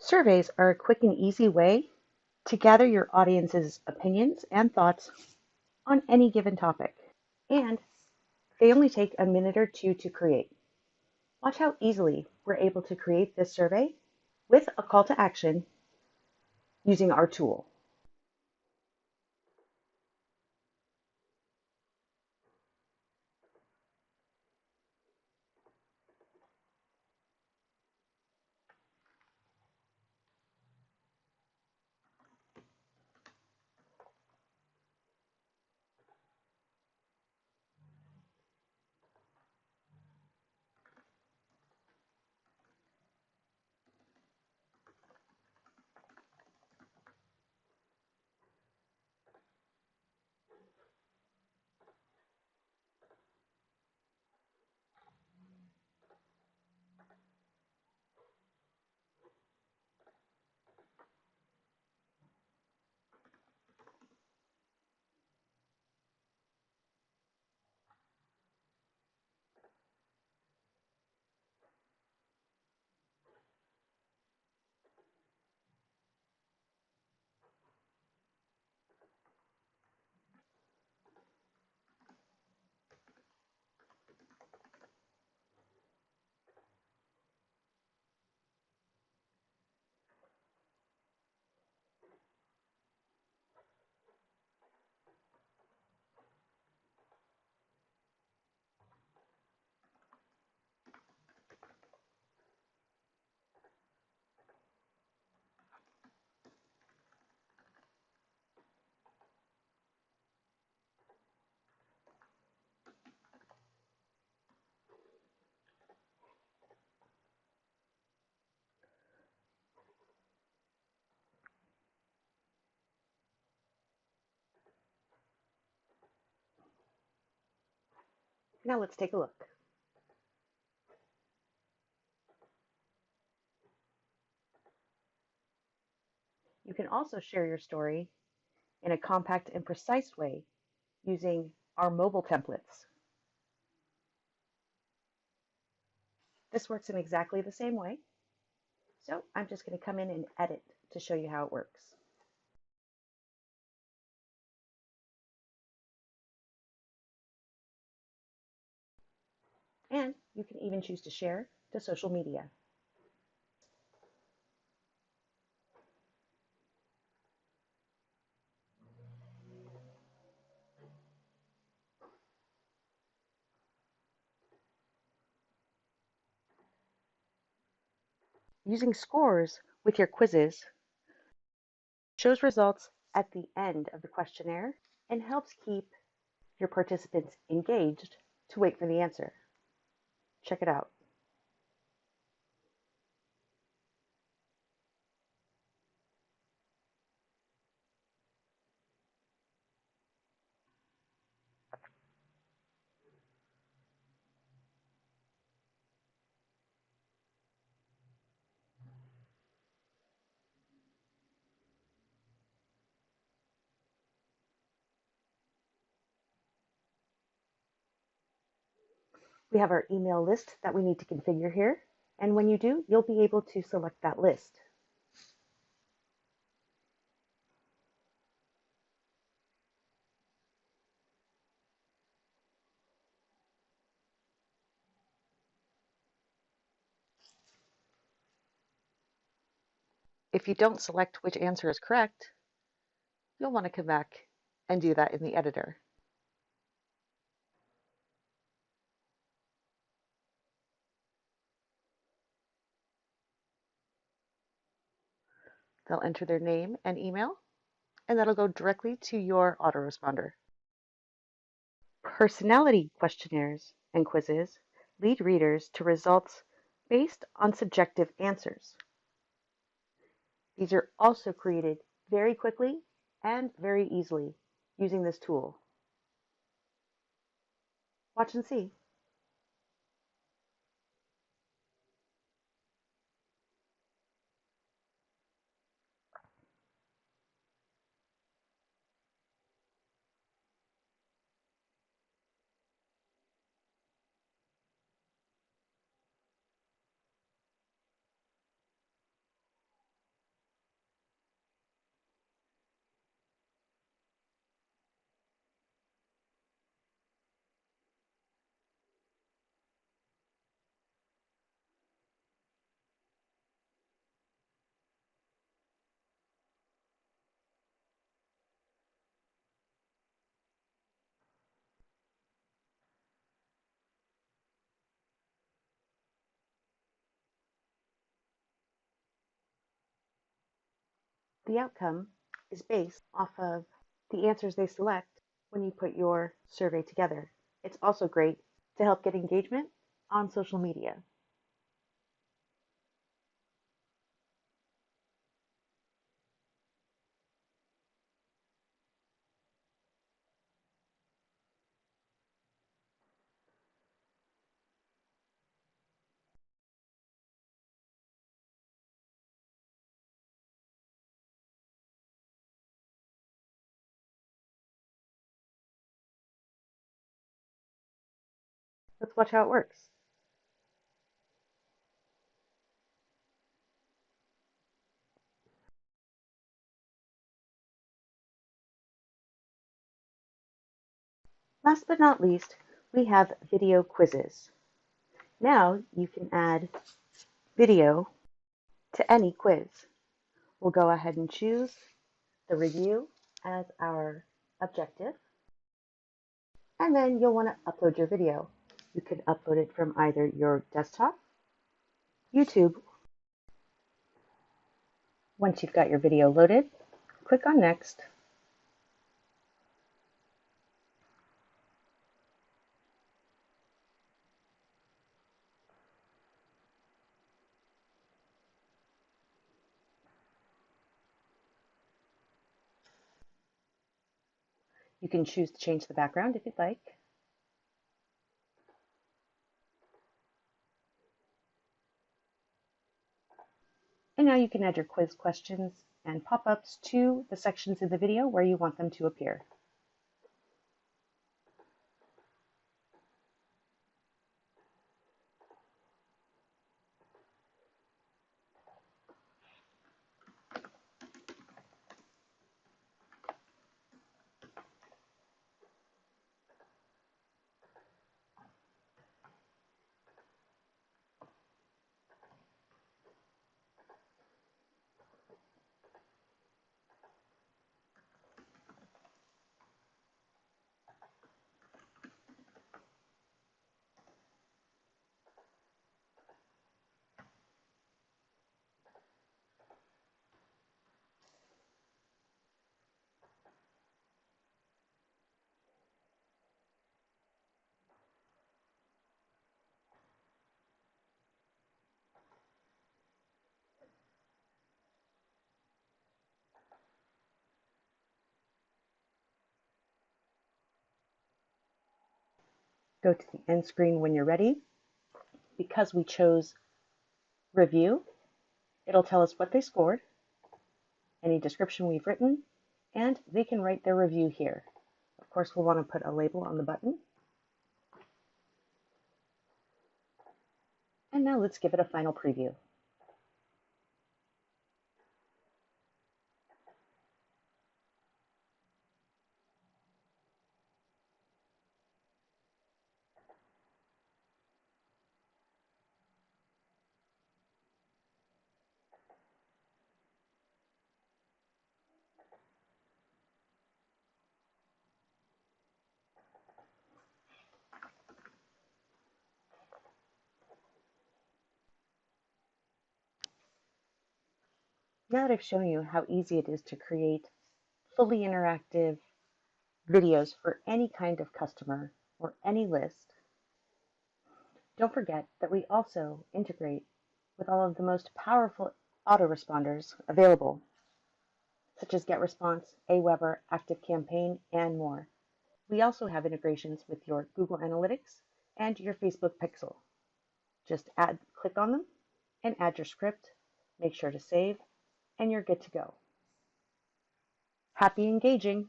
Surveys are a quick and easy way to gather your audience's opinions and thoughts on any given topic. And they only take a minute or two to create. Watch how easily we're able to create this survey with a call to action using our tool. Now let's take a look. You can also share your story in a compact and precise way using our mobile templates. This works in exactly the same way. So I'm just going to come in and edit to show you how it works. And you can even choose to share to social media. Using scores with your quizzes shows results at the end of the questionnaire and helps keep your participants engaged to wait for the answer. Check it out. We have our email list that we need to configure here. And when you do, you'll be able to select that list. If you don't select which answer is correct, you'll want to come back and do that in the editor. They'll enter their name and email, and that'll go directly to your autoresponder. Personality questionnaires and quizzes lead readers to results based on subjective answers. These are also created very quickly and very easily using this tool. Watch and see. The outcome is based off of the answers they select when you put your survey together. It's also great to help get engagement on social media. Let's watch how it works. Last but not least, we have video quizzes. Now you can add video to any quiz. We'll go ahead and choose the review as our objective, and then you'll want to upload your video. You can upload it from either your desktop, YouTube. Once you've got your video loaded, click on Next. You can choose to change the background if you'd like. And now you can add your quiz questions and pop-ups to the sections in the video where you want them to appear. Go to the end screen when you're ready. Because we chose review, it'll tell us what they scored, any description we've written, and they can write their review here. Of course, we'll want to put a label on the button. And now let's give it a final preview. Now that I've shown you how easy it is to create fully interactive videos for any kind of customer or any list, don't forget that we also integrate with all of the most powerful autoresponders available, such as GetResponse, Aweber, ActiveCampaign, and more. We also have integrations with your Google Analytics and your Facebook Pixel. Just click on them and add your script, make sure to save, and you're good to go. Happy engaging!